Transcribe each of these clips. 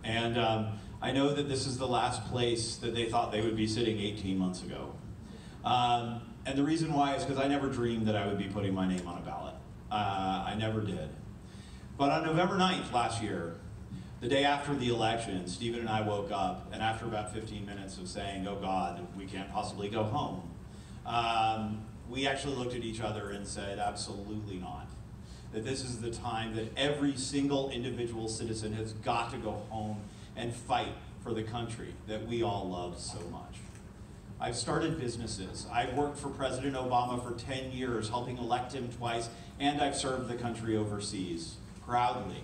And I know that this is the last place that they thought they would be sitting 18 months ago. And the reason why is because I never dreamed that I would be putting my name on a ballot. I never did. But on November 9th last year, the day after the election, Stephen and I woke up, and after about 15 minutes of saying, oh God, we can't possibly go home, we actually looked at each other and said, absolutely not. That this is the time that every single individual citizen has got to go home and fight for the country that we all love so much. I've started businesses. I've worked for President Obama for 10 years, helping elect him twice, and I've served the country overseas, proudly.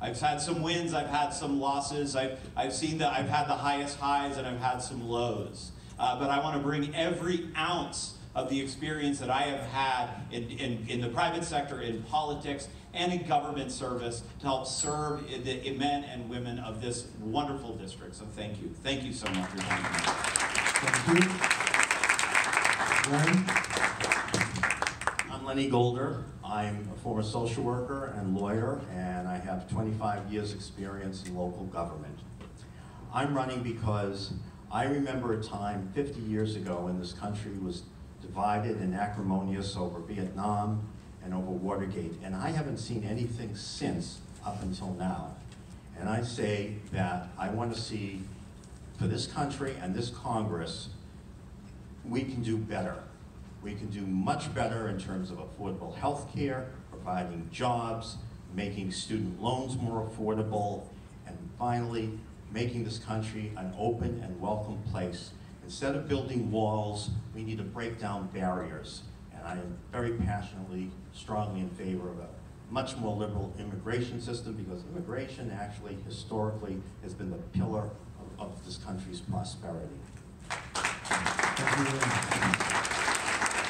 I've had some wins, I've had some losses, I've seen that I've had the highest highs and I've had some lows. But I want to bring every ounce of the experience that I have had in the private sector, in politics, and in government service to help serve the men and women of this wonderful district. So thank you. Thank you so much for joining me. Thank you. I'm Lenny Golder. I'm a former social worker and lawyer, and I have 25 years experience in local government. I'm running because I remember a time 50 years ago when this country was divided and acrimonious over Vietnam and over Watergate, and I haven't seen anything since up until now. And I say that I want to see, for this country and this Congress, we can do better. We can do much better in terms of affordable health care, providing jobs, making student loans more affordable, and finally, making this country an open and welcome place. Instead of building walls, we need to break down barriers. And I am very passionately, strongly in favor of a much more liberal immigration system, because immigration actually, historically, has been the pillar of this country's prosperity. Thank you.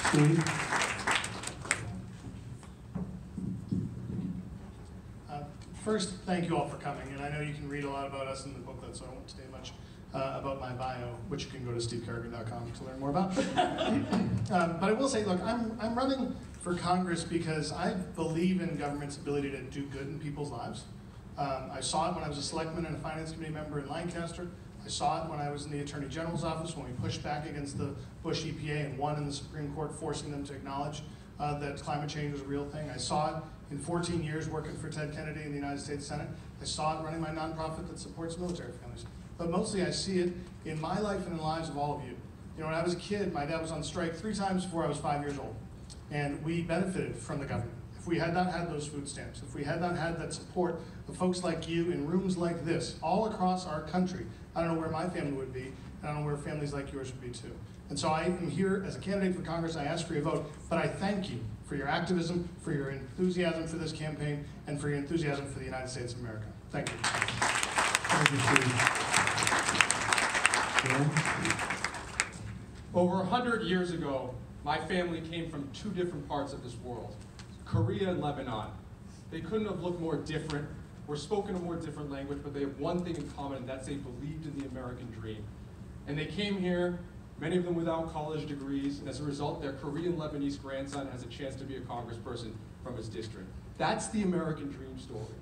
Steve? First, thank you all for coming, and I know you can read a lot about us in the booklet, so I won't say much about my bio, which you can go to stevecarrigan.com to learn more about. But I will say, look, I'm running for Congress because I believe in government's ability to do good in people's lives. I saw it when I was a selectman and a finance committee member in Lancaster. I saw it when I was in the Attorney General's office when we pushed back against the Bush EPA and won in the Supreme Court, forcing them to acknowledge that climate change was a real thing. I saw it in 14 years working for Ted Kennedy in the United States Senate. I saw it running my nonprofit that supports military families. But mostly I see it in my life and in the lives of all of you. You know, when I was a kid, my dad was on strike 3 times before I was 5 years old. And we benefited from the government. If we had not had those food stamps, if we had not had that support of folks like you in rooms like this, all across our country, I don't know where my family would be, and I don't know where families like yours would be too. And so I am here as a candidate for Congress. I ask for your vote, but I thank you for your activism, for your enthusiasm for this campaign, and for your enthusiasm for the United States of America. Thank you. Thank you, Steve. Over 100 years ago, my family came from 2 different parts of this world, Korea and Lebanon. They couldn't have looked more different or spoken a more different language, but they have one thing in common, and that's they believed in the American dream. And they came here, many of them without college degrees, and as a result, their Korean Lebanese grandson has a chance to be a congressperson from his district. That's the American dream story.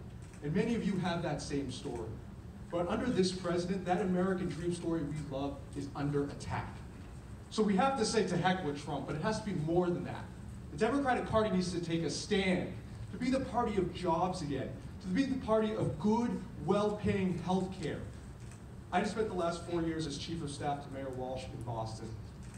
And many of you have that same story. But under this president, that American dream story we love is under attack. So we have to say to heck with Trump, but it has to be more than that. The Democratic Party needs to take a stand to be the party of jobs again, to be the party of good, well-paying health care. I just spent the last 4 years as Chief of Staff to Mayor Walsh in Boston.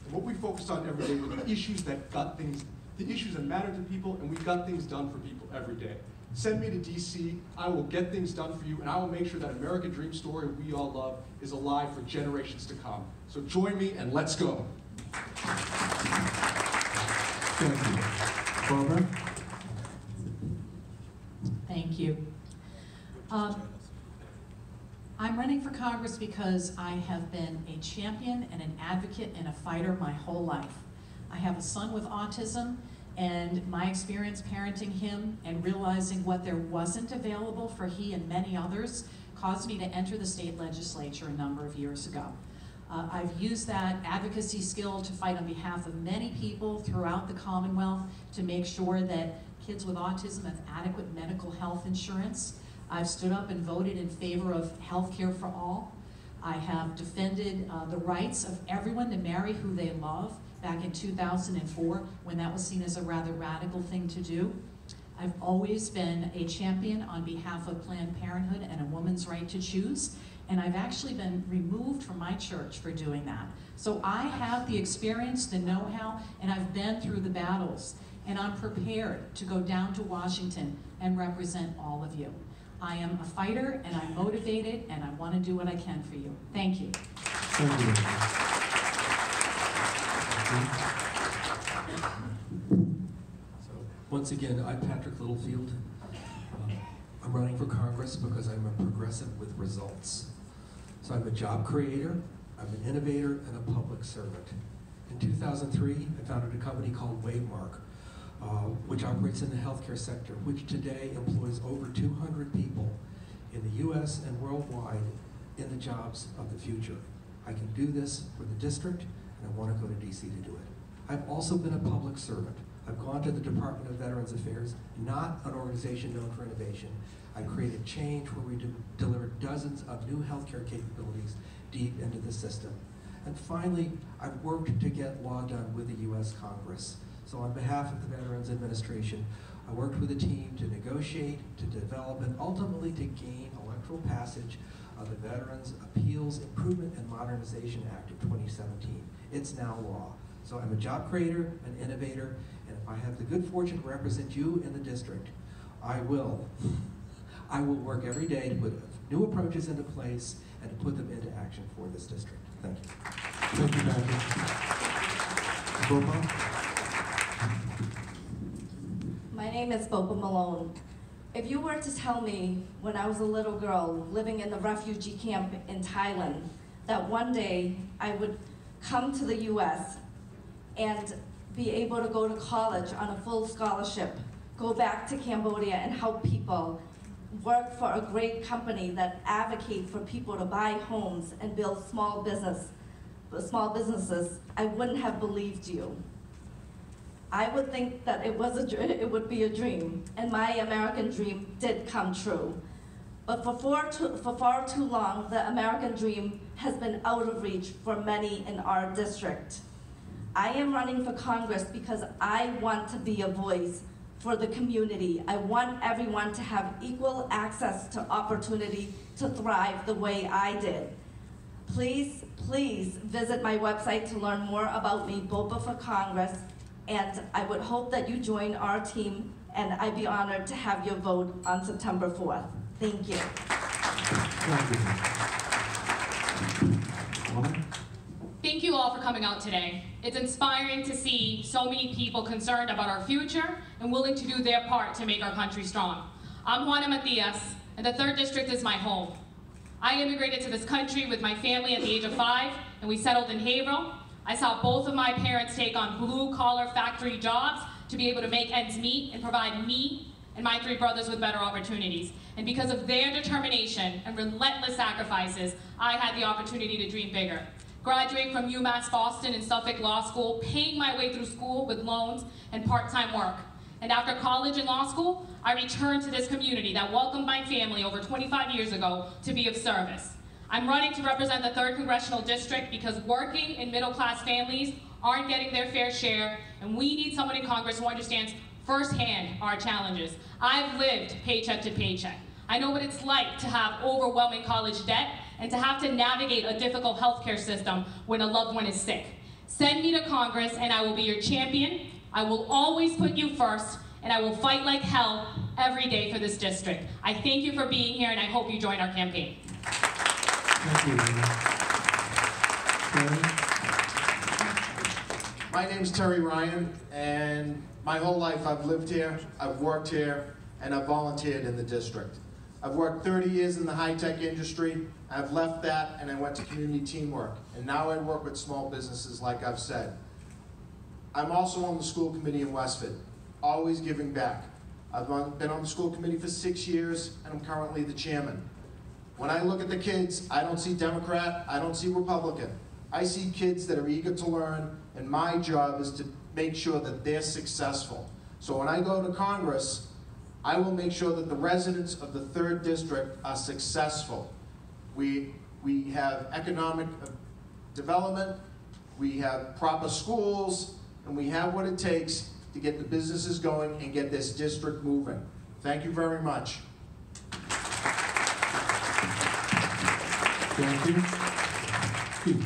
And what we focused on every day were the issues that the issues that matter to people, and we got things done for people every day. Send me to DC, I will get things done for you, and I will make sure that American dream story we all love is alive for generations to come. So join me and let's go. Thank you. Barbara? Thank you. I'm running for Congress because I have been a champion and an advocate and a fighter my whole life. I have a son with autism, and my experience parenting him and realizing what there wasn't available for he and many others caused me to enter the state legislature a number of years ago. I've used that advocacy skill to fight on behalf of many people throughout the Commonwealth to make sure that kids with autism have adequate medical health insurance. I've stood up and voted in favor of health care for all. I have defended the rights of everyone to marry who they love back in 2004 when that was seen as a rather radical thing to do. I've always been a champion on behalf of Planned Parenthood and a woman's right to choose, and I've actually been removed from my church for doing that. So I have the experience, the know-how, and I've been through the battles, and I'm prepared to go down to Washington and represent all of you. I am a fighter, and I'm motivated, and I want to do what I can for you. Thank you. Thank you. So, once again, I'm Patrick Littlefield. I'm running for Congress because I'm a progressive with results. So I'm a job creator, I'm an innovator, and a public servant. In 2003, I founded a company called Waymark, which operates in the healthcare sector, which today employs over 200 people in the US and worldwide in the jobs of the future. I can do this for the district, and I want to go to DC to do it. I've also been a public servant. I've gone to the Department of Veterans Affairs, not an organization known for innovation. I created change where we delivered dozens of new healthcare capabilities deep into the system. And finally, I've worked to get law done with the US Congress. So on behalf of the Veterans Administration, I worked with a team to negotiate, to develop, and ultimately to gain electoral passage of the Veterans Appeals Improvement and Modernization Act of 2017. It's now law. So I'm a job creator, an innovator, and if I have the good fortune to represent you in the district, I will work every day to put new approaches into place and to put them into action for this district. Thank you. Thank you, Patrick. Bopa? My name is Bopa Malone. If you were to tell me when I was a little girl living in the refugee camp in Thailand that one day I would come to the US and be able to go to college on a full scholarship, go back to Cambodia and help people, work for a great company that advocate for people to buy homes and build small businesses, I wouldn't have believed you. I would think that it would be a dream, and my American dream did come true. But for far too long, the American dream has been out of reach for many in our district. I am running for Congress because I want to be a voice for the community. I want everyone to have equal access to opportunity to thrive the way I did. Please, please visit my website to learn more about me, Bopa for Congress, and I would hope that you join our team, and I'd be honored to have your vote on September 4th. Thank you. Thank you all for coming out today. It's inspiring to see so many people concerned about our future and willing to do their part to make our country strong. I'm Juana Matias, and the 3rd District is my home. I immigrated to this country with my family at the age of 5, and we settled in Haverhill. I saw both of my parents take on blue-collar factory jobs to be able to make ends meet and provide me and my 3 brothers with better opportunities. And because of their determination and relentless sacrifices, I had the opportunity to dream bigger. Graduating from UMass Boston and Suffolk Law School, paying my way through school with loans and part-time work. And after college and law school, I returned to this community that welcomed my family over 25 years ago to be of service. I'm running to represent the 3rd Congressional District because working in middle-class families aren't getting their fair share, and we need someone in Congress who understands firsthand our challenges. I've lived paycheck to paycheck. I know what it's like to have overwhelming college debt and to have to navigate a difficult healthcare system when a loved one is sick. Send me to Congress and I will be your champion. I will always put you first, and I will fight like hell every day for this district. I thank you for being here, and I hope you join our campaign. Thank you. Terry? My name's Terry Ryan, and my whole life I've lived here, I've worked here, and I've volunteered in the district. I've worked 30 years in the high-tech industry. I've left that, and I went to community teamwork. And now I work with small businesses, like I've said. I'm also on the school committee in Westford, always giving back. I've been on the school committee for 6 years, and I'm currently the chairman. When I look at the kids, I don't see Democrat, I don't see Republican. I see kids that are eager to learn, and my job is to make sure that they're successful. So when I go to Congress, I will make sure that the residents of the 3rd District are successful. We have economic development, we have proper schools, and we have what it takes to get the businesses going and get this district moving. Thank you very much. Thank you. Keith.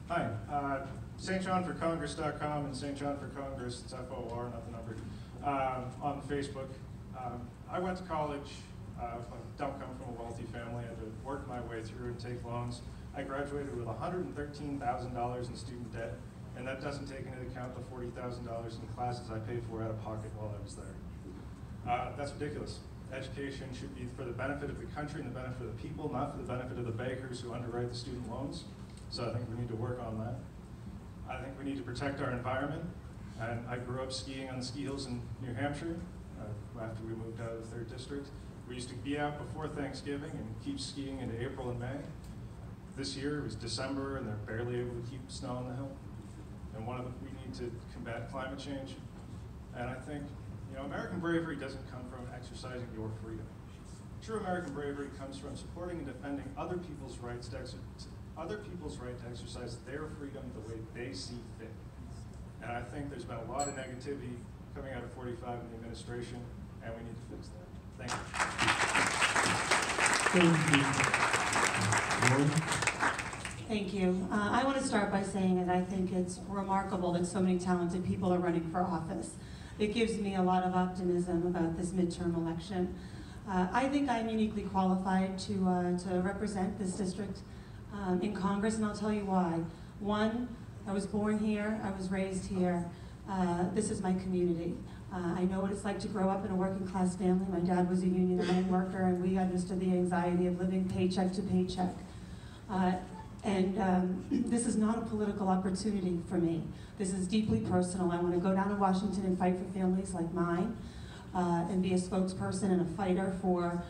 Hi, stjohnforcongress.com and St. John for Congress, it's FOR, not the number, on Facebook. I went to college, I don't come from a wealthy family, I had to work my way through and take loans. I graduated with $113,000 in student debt, and that doesn't take into account the $40,000 in classes I paid for out of pocket while I was there. That's ridiculous. Education should be for the benefit of the country and the benefit of the people, not for the benefit of the bankers who underwrite the student loans. So I think we need to work on that. I think we need to protect our environment. And I grew up skiing on the ski hills in New Hampshire after we moved out of the 3rd District. We used to be out before Thanksgiving and keep skiing into April and May. This year it was December and they're barely able to keep snow on the hill. And we need to combat climate change. And I think, American bravery doesn't come from exercising your freedom. True American bravery comes from supporting and defending other people's right to exercise their freedom the way they see fit. And I think there's been a lot of negativity coming out of 45 in the administration, and we need to fix that. Thank you. Thank you. Thank you. I want to start by saying that I think it's remarkable that so many talented people are running for office. It gives me a lot of optimism about this midterm election. I think I'm uniquely qualified to represent this district in Congress, and I'll tell you why. One, I was born here, I was raised here. This is my community. I know what it's like to grow up in a working class family. My dad was a union iron worker, and we understood the anxiety of living paycheck to paycheck. This is not a political opportunity for me. This is deeply personal. I want to go down to Washington and fight for families like mine, and be a spokesperson and a fighter for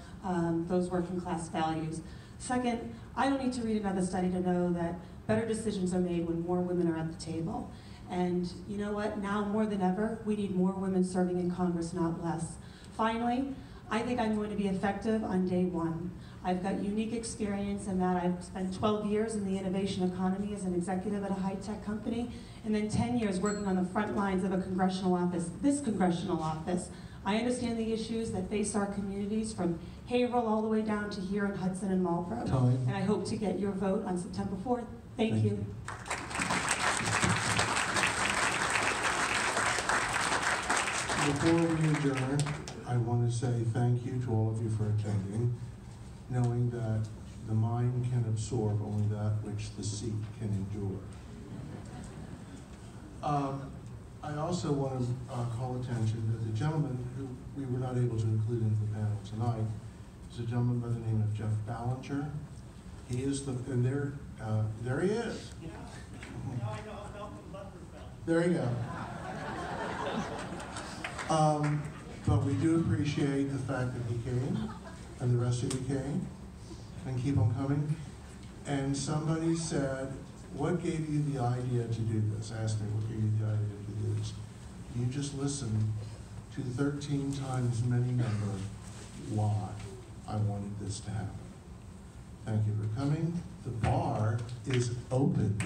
those working class values. Second, I don't need to read another study to know that better decisions are made when more women are at the table. And you know what? Now more than ever, we need more women serving in Congress, not less. Finally, I think I'm going to be effective on day one. I've got unique experience in that I've spent 12 years in the innovation economy as an executive at a high-tech company, and then 10 years working on the front lines of a congressional office, this congressional office. I understand the issues that face our communities from Haverhill all the way down to here in Hudson and Marlboro. Time. And I hope to get your vote on September 4th. Thank you. Before we adjourn, I want to say thank you to all of you for attending, knowing that the mind can absorb only that which the seat can endure. I also want to call attention that the gentleman who we were not able to include into the panel tonight is a gentleman by the name of Jeff Ballinger. He is and there he is. There you go. But we do appreciate the fact that he came, and the rest of you came, and keep on coming. And somebody said, what gave you the idea to do this? Asked me, what gave you the idea to do this? You just listened to 13 times many members why I wanted this to happen. Thank you for coming. The bar is open.